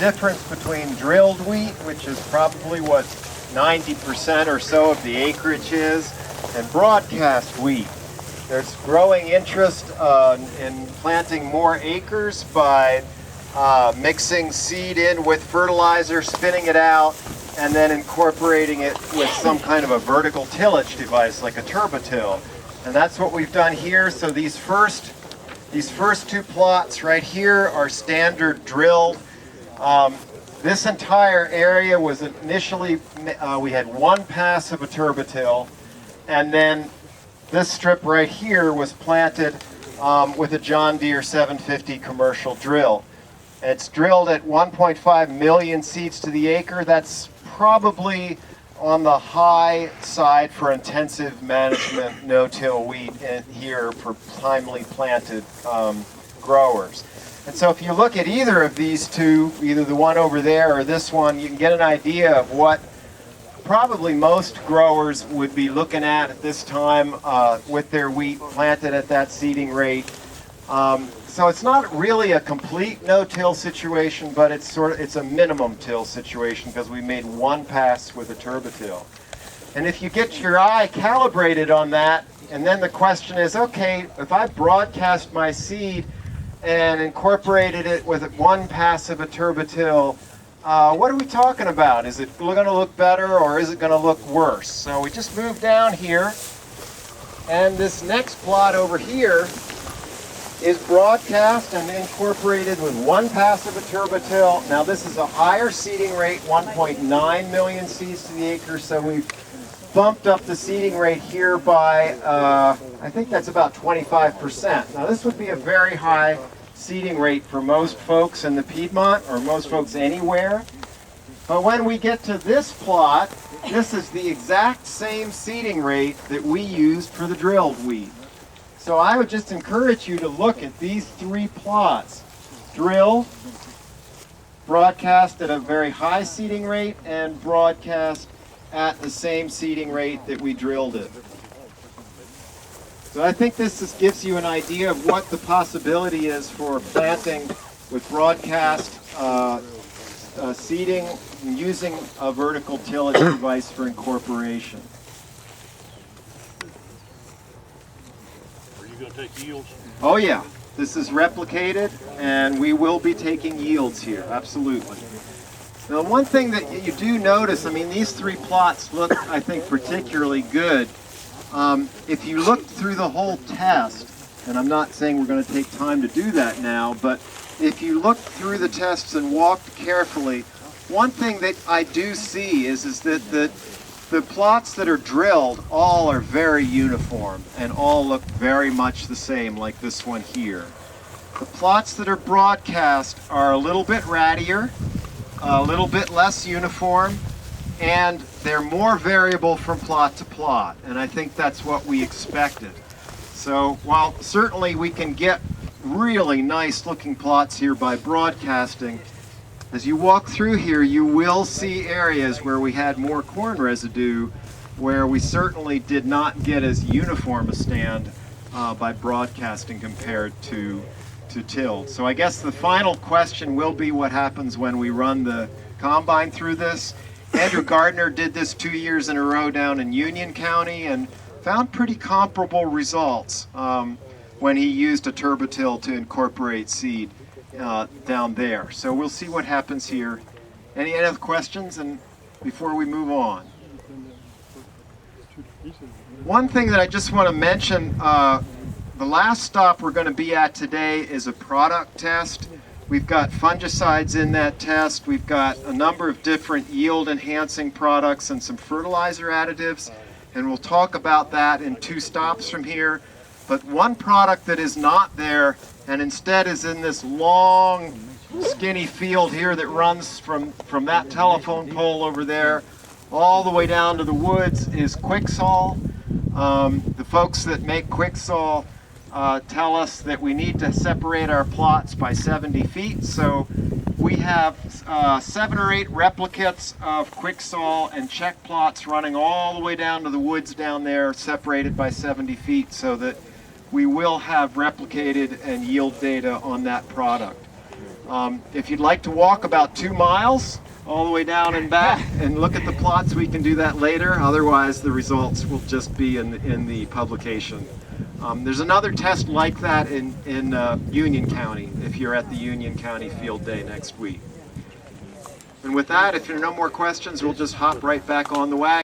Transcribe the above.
difference between drilled wheat, which is probably what 90% or so of the acreage is, and broadcast wheat. There's growing interest in planting more acres by mixing seed in with fertilizer, spinning it out, and then incorporating it with some kind of a vertical tillage device like a turbotill. And that's what we've done here. So these first two plots right here are standard drilled. This entire area was initially, we had one pass of a turbotill, and then this strip right here was planted with a John Deere 750 commercial drill. It's drilled at 1.5 million seeds to the acre. That's probably on the high side for intensive management no-till wheat here for timely planted growers. And so if you look at either of these two, either the one over there or this one, you can get an idea of what probably most growers would be looking at this time with their wheat planted at that seeding rate. So it's not really a complete no-till situation, but it's a minimum till situation because we made one pass with a turbotill. And if you get your eye calibrated on that, and then the question is, okay, if I broadcast my seed and incorporated it with one pass of a turbotill, what are we talking about? Is it going to look better or is it going to look worse? So we just moved down here, and this next plot over here is broadcast and incorporated with one pass of a turbotill. Now this is a higher seeding rate, 1.9 million seeds to the acre, so we've bumped up the seeding rate here by, I think that's about 25%. Now this would be a very high seeding rate for most folks in the Piedmont, or most folks anywhere. But when we get to this plot, this is the exact same seeding rate that we used for the drilled wheat. So I would just encourage you to look at these three plots. Drill, broadcast at a very high seeding rate, and broadcast at the same seeding rate that we drilled it. So I think this just gives you an idea of what the possibility is for planting with broadcast seeding and using a vertical tillage device for incorporation. Are you going to take yields? Oh yeah, this is replicated and we will be taking yields here, absolutely. Now one thing that you do notice, I mean these three plots look, I think, particularly good. If you look through the whole test, and I'm not saying we're going to take time to do that now, but if you look through the tests and walked carefully, one thing that I do see is that the plots that are drilled all are very uniform and all look very much the same, like this one here. The plots that are broadcast are a little bit rattier, a little bit less uniform, and they're more variable from plot to plot, and I think that's what we expected. So while certainly we can get really nice looking plots here by broadcasting, as you walk through here you will see areas where we had more corn residue where we certainly did not get as uniform a stand by broadcasting compared to tilled. So I guess the final question will be what happens when we run the combine through this. Andrew Gardner did this 2 years in a row down in Union County and found pretty comparable results when he used a turbotill to incorporate seed down there. So we'll see what happens here. Any other questions and before we move on? One thing that I just want to mention, the last stop we're going to be at today is a product test. We've got fungicides in that test. We've got a number of different yield enhancing products and some fertilizer additives, and we'll talk about that in 2 stops from here. But one product that is not there and instead is in this long skinny field here that runs from that telephone pole over there all the way down to the woods is Quicksol. The folks that make Quicksol tell us that we need to separate our plots by 70 feet. So we have 7 or 8 replicates of Quicksol and check plots running all the way down to the woods down there, separated by 70 feet, so that we will have replicated and yield data on that product. If you'd like to walk about 2 miles all the way down and back and look at the plots, we can do that later. Otherwise, the results will just be in the publication. There's another test like that in Union County, if you're at the Union County Field Day next week. And with that, if there are no more questions, we'll just hop right back on the wagon.